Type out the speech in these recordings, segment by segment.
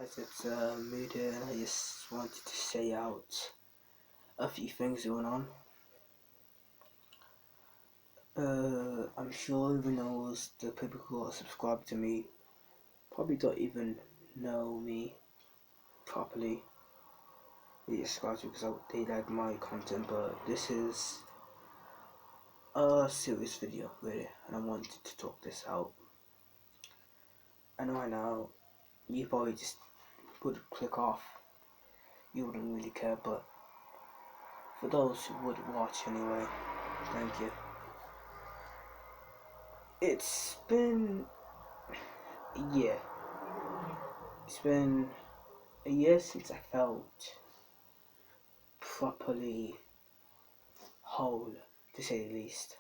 As it's midday, I just wanted to say out a few things going on. I'm sure everyone knows the people who are subscribed to me probably don't even know me properly. They just subscribe to me because they like my content, but this is a serious video, really, and I wanted to talk this out. And right now, you probably just would click off. You wouldn't really care, but for those who would watch anyway, thank you. It's been a year. It's been a year since I felt properly whole, to say the least.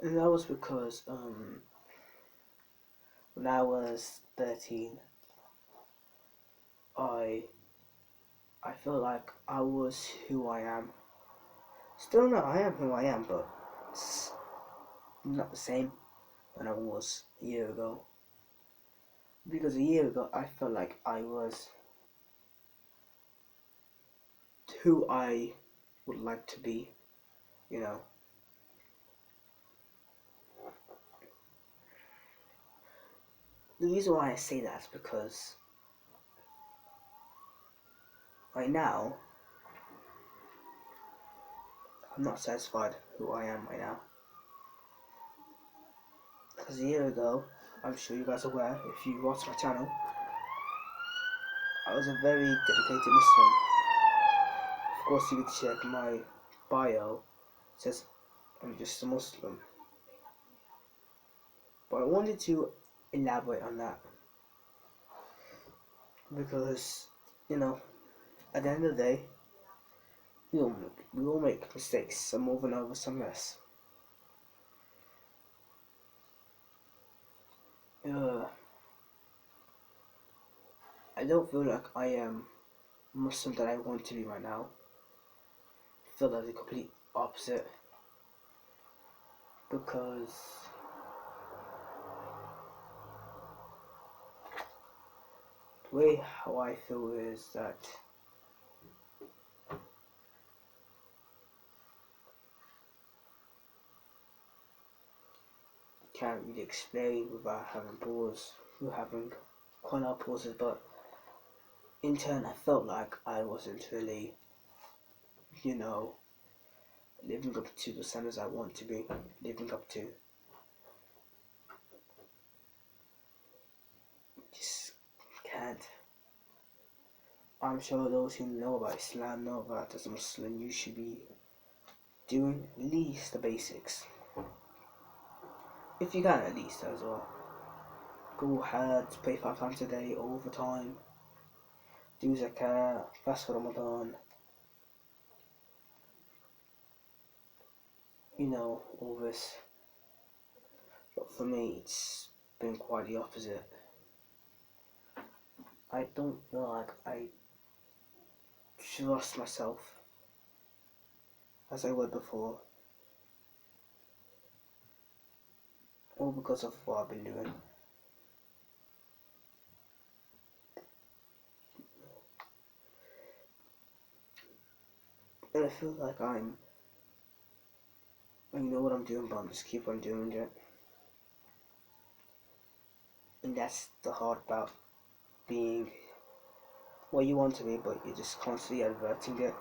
And that was because when I was 13, I I felt like I was who I am. Still not, I am who I am, but it's not the same than I was a year ago. Because a year ago, I felt like I was who I would like to be, you know. The reason why I say that is because right now, I'm not satisfied who I am right now. Because a year ago, I'm sure you guys are aware, if you watch my channel, I was a very dedicated Muslim. Of course, you can check my bio, it says I'm just a Muslim. But I wanted to elaborate on that because, you know, at the end of the day, we all make mistakes, some more than over, some less. I don't feel like I am Muslim that I want to be right now. I feel like the complete opposite because the way how I feel is that can't really explain without having pause, having quite a lot of pauses, but in turn I felt like I wasn't really, you know, living up to the standards I want to be living up to. Just can't. I'm sure those who know about Islam know that as a Muslim you should be doing at least the basics. If you can, at least as well. Go hard, pray 5 times a day, all the time. Do zakah, fast for Ramadan. You know, all this. But for me, it's been quite the opposite. I don't feel like I trust myself as I would before. All because of what I've been doing. And I feel like I know what I'm doing, but I'm just keep on doing it. And that's the hard part, being what you want to be, but you're just constantly averting it.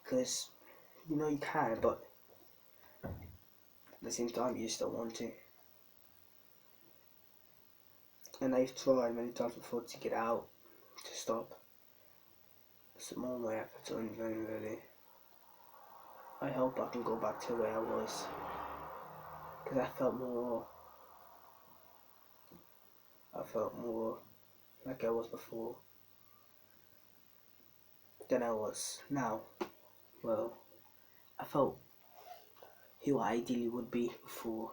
Because you know you can, but at the same time you just don't want to. And I've tried many times before to get out, to stop. Some more my efforts are in vain, really. I hope I can go back to where I was, because I felt more like I was before than I was now. Well, I felt who I ideally would be before,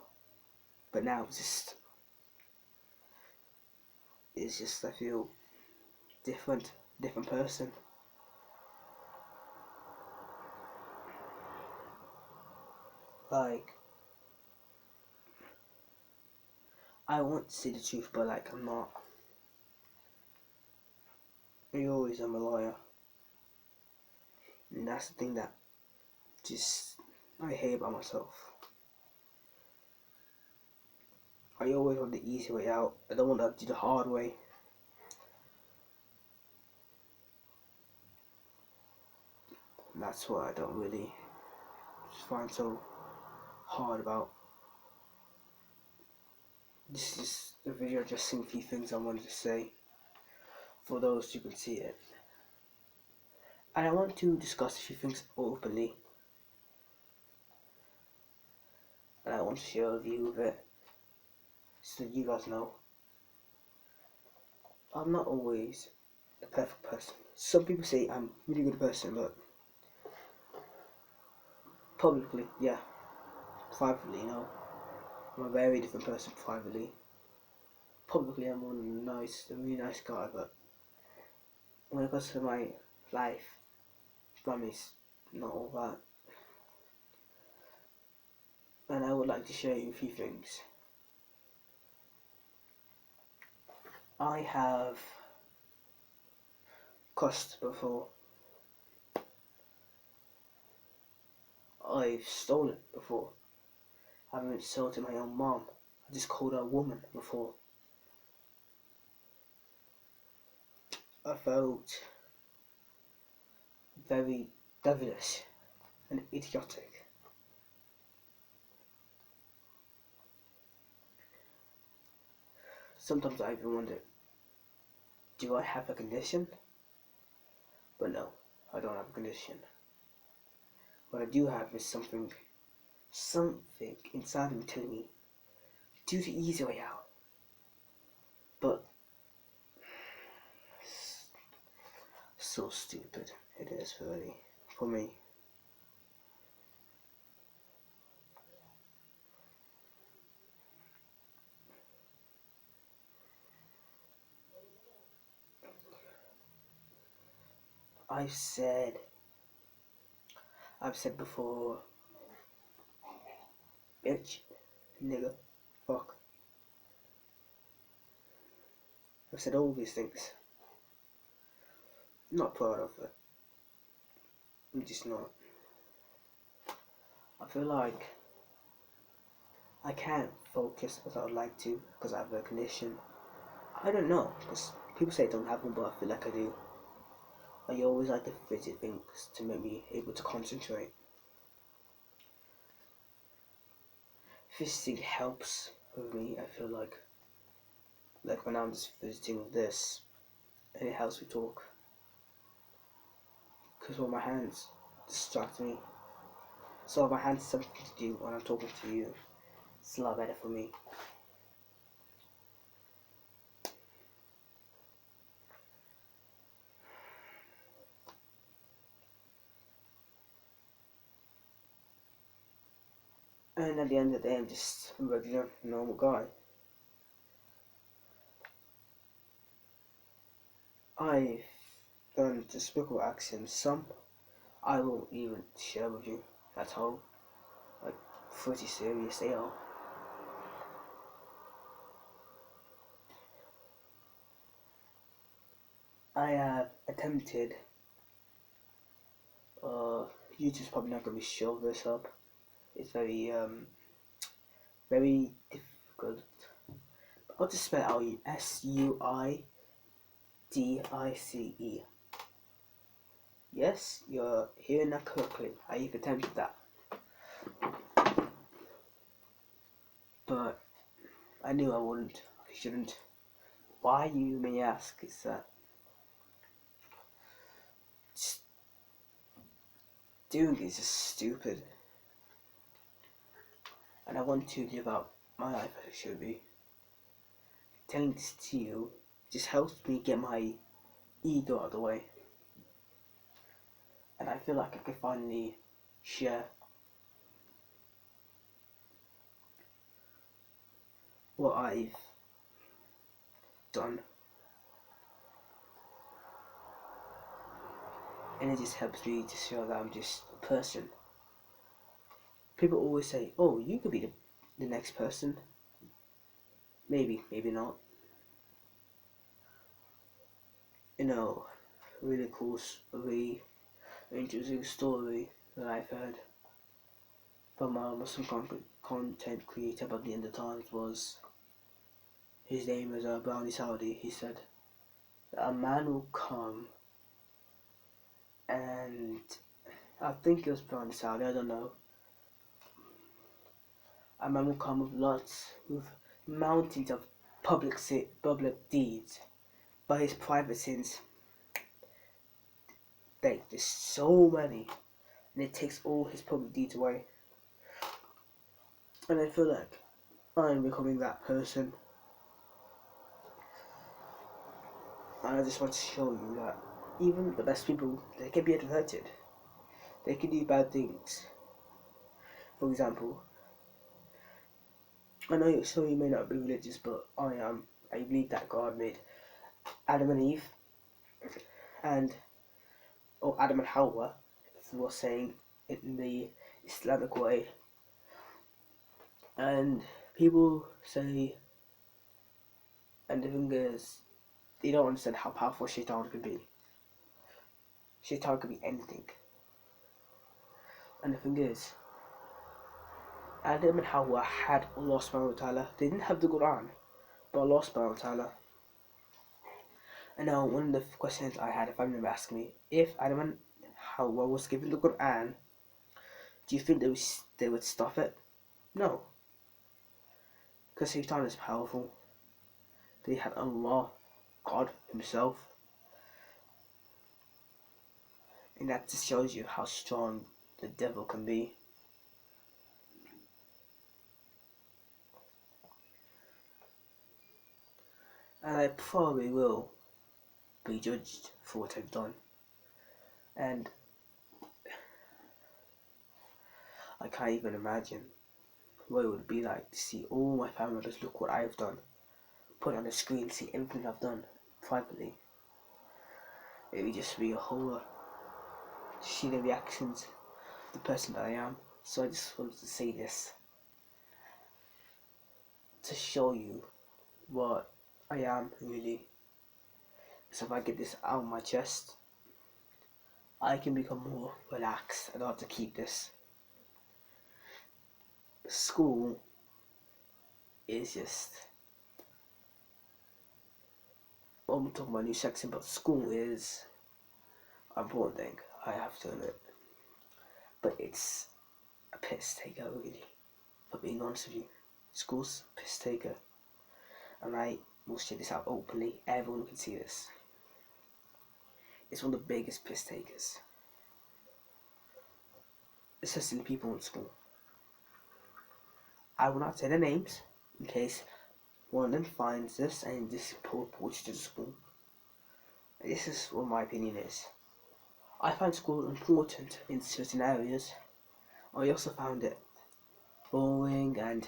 but now it's just I feel different person. Like, I want to say the truth, but like I'm not. I always am a liar, and that's the thing that just I hate about myself. I always want the easy way out. I don't want to do the hard way. And that's what I don't really find so hard about. This is a video just saying a few things I wanted to say for those who can see it. And I want to discuss a few things openly. And I want to share a view of it so that you guys know. I'm not always a perfect person. Some people say I'm a really good person, but publicly, yeah. Privately, no. I'm a very different person privately. Publicly, I'm a really nice guy, but when it comes to my life, family's not all that. And I would like to share you a few things. I have cussed before. I've stolen before. I've insulted my own mom. I just called her a woman before. I felt very devilish and idiotic. Sometimes I even wonder, do I have a condition? But no, I don't have a condition. What I do have is something inside of me telling me, do the easy way out. But so stupid it is really for me. I've said before, bitch, nigga, fuck. I've said all these things. I'm not proud of it. I'm just not. I feel like I can't focus as I would like to because I have a condition. I don't know, because people say I don't have one, but I feel like I do. I always like to visit things to make me able to concentrate. Visiting helps with me, I feel like when I'm just visiting with this, and it helps me talk. Because all my hands distract me. So my hands have something to do when I'm talking to you. It's a lot better for me. And at the end of the day, I'm just a regular, normal guy. I've learned to speak with accents. Some I won't even share with you at all. Like, pretty serious they are. I have attempted, YouTube's probably not going to show this up. It's very difficult. I'll just spell it out. Suidice. Yes, you're hearing that correctly. I've attempted that. But I knew I wouldn't. I shouldn't. Why, you may ask, is that just doing is just stupid. And I want to live out my life as it should be. Telling this to you just helps me get my ego out of the way. And I feel like I can finally share what I've done. And it just helps me to show that I'm just a person. People always say, oh, you could be the next person. Maybe, maybe not. You know, really cool, really interesting story that I've heard from a Muslim content creator by the end of times was, his name is Brownie Saudi. He said that a man will come, and I think it was Brownie Saudi, I don't know. A man will come with mountains of public deeds, but his private sins, there's so many, and it takes all his public deeds away. And I feel like I'm becoming that person. And I just want to show you that even the best people, they can be averted. They can do bad things. For example, I know some of you may not be religious, but I am. I believe that God made Adam and Eve, and or Adam and Hawa, if we're saying it in the Islamic way. And people say, and the thing is, they don't understand how powerful Shaitan can be. Shaitan can be anything. And the thing is, Adam and Hawa had Allah subhanahu wa ta'ala. They didn't have the Quran, but Allah subhanahu wa ta'ala. And now one of the questions I had, if I remember asking me, if Adam and Hawa was given the Quran, do you think they would stop it? No. Because Shaitan is powerful. They had Allah, God himself. And that just shows you how strong the devil can be. And I probably will be judged for what I've done. And I can't even imagine what it would be like to see all my family members look what I've done. Put on the screen, see everything I've done privately. It would just be a whole see the reactions of the person that I am. So I just wanted to say this to show you what I am really. So if I get this out of my chest, I can become more relaxed. I don't have to keep this. School is just, I'm talking about new section, but school is an important thing, I have to admit. But it's a piss taker, really, for being honest with you. School's a piss taker. And I will share this out openly, everyone can see this. It's one of the biggest piss takers. Especially people in school. I will not say their names in case one of them finds this and this reports to the school. This is what my opinion is. I find school important in certain areas. I also found it boring and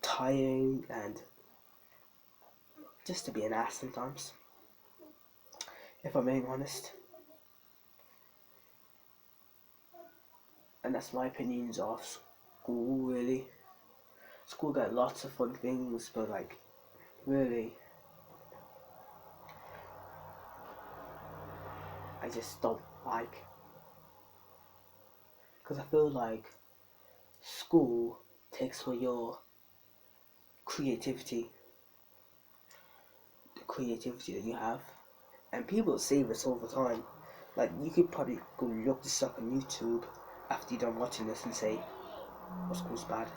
tiring and just to be an ass sometimes, if I'm being honest. And that's my opinions of school, really. School got lots of fun things, but like, really, I just don't like. Because I feel like school takes away your creativity, the creativity that you have. And people say this all the time. Like, you could probably go look this up on YouTube after you're done watching this and say, oh, school's bad.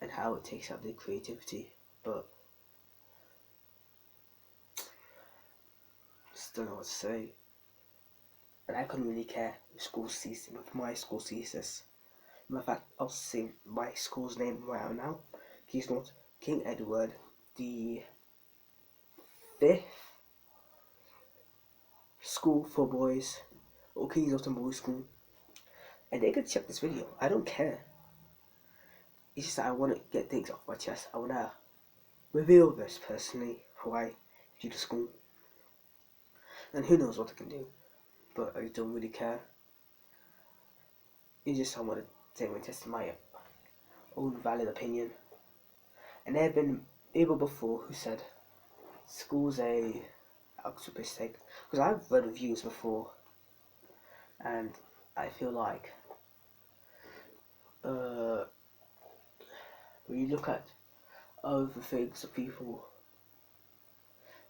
And how it takes out the creativity. But just don't know what to say. And I couldn't really care if school sees him, if my school sees this. In fact, I'll say my school's name right now. He's not King Edward the Fifth School for Boys, or King's Autumn Boys School. And they could check this video. I don't care. It's just that I want to get things off my chest. I want to reveal this personally, how I view the school. And who knows what I can do. But I don't really care. It's just I want to take my test in my own valid opinion. And there have been people before who said school's a actual mistake. Because I've read reviews before, and I feel like uh, when you look at other things of people,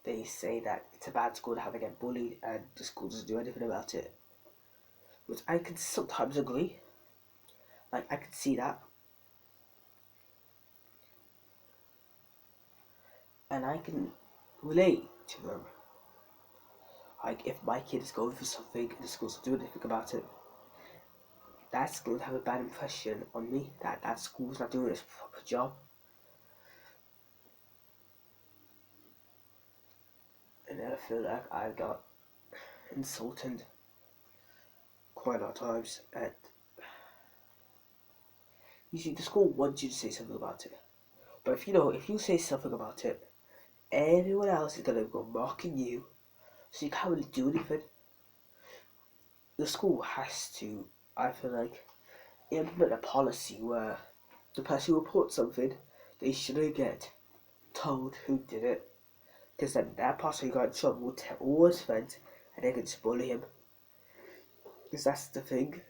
they say that it's a bad school to have to get bullied, and the school doesn't do anything about it. Which I can sometimes agree. Like I can see that, and I can relate to them. Like if my kid is going for something and the school's not doing anything about it, that's going to have a bad impression on me. That school's not doing its proper job, and I feel like I got insulted quite a lot of times. And you see, the school wants you to say something about it, but if you say something about it, everyone else is gonna go mocking you, so you can't really do anything. The school has to, I feel like, implement a policy where the person who reports something, they shouldn't get told who did it, because then that person who got in trouble will tell all his friends and they can just bully him. Because that's the thing.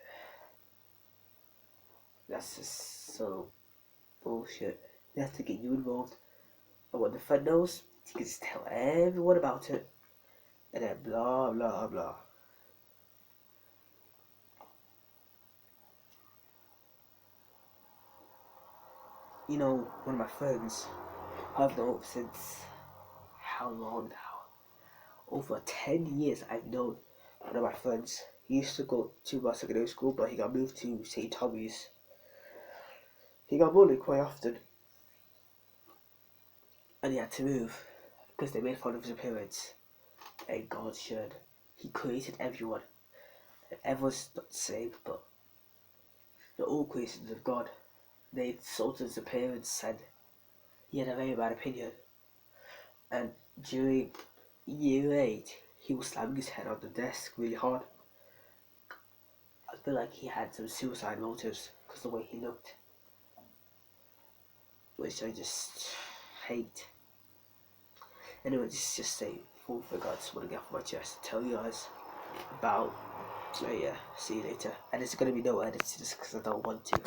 That's just so bullshit. They have to get you involved. And when the friend knows, he can just tell everyone about it. And then blah blah blah. You know, one of my friends, I've known since how long now? Over 10 years I've known one of my friends. He used to go to my secondary school, but he got moved to St. Tommy's. He got bullied quite often, and he had to move because they made fun of his appearance. And God should. He created everyone. And everyone's not the same, but they're all creations of God. They insulted his appearance and he had a very bad opinion. And during year 8, he was slamming his head on the desk really hard. I feel like he had some suicide motives because of the way he looked, which I just hate. Anyway, this is just a full thing I just want to get off my chest to tell you guys about. So yeah, see you later. And there's going to be no edits to this because I don't want to.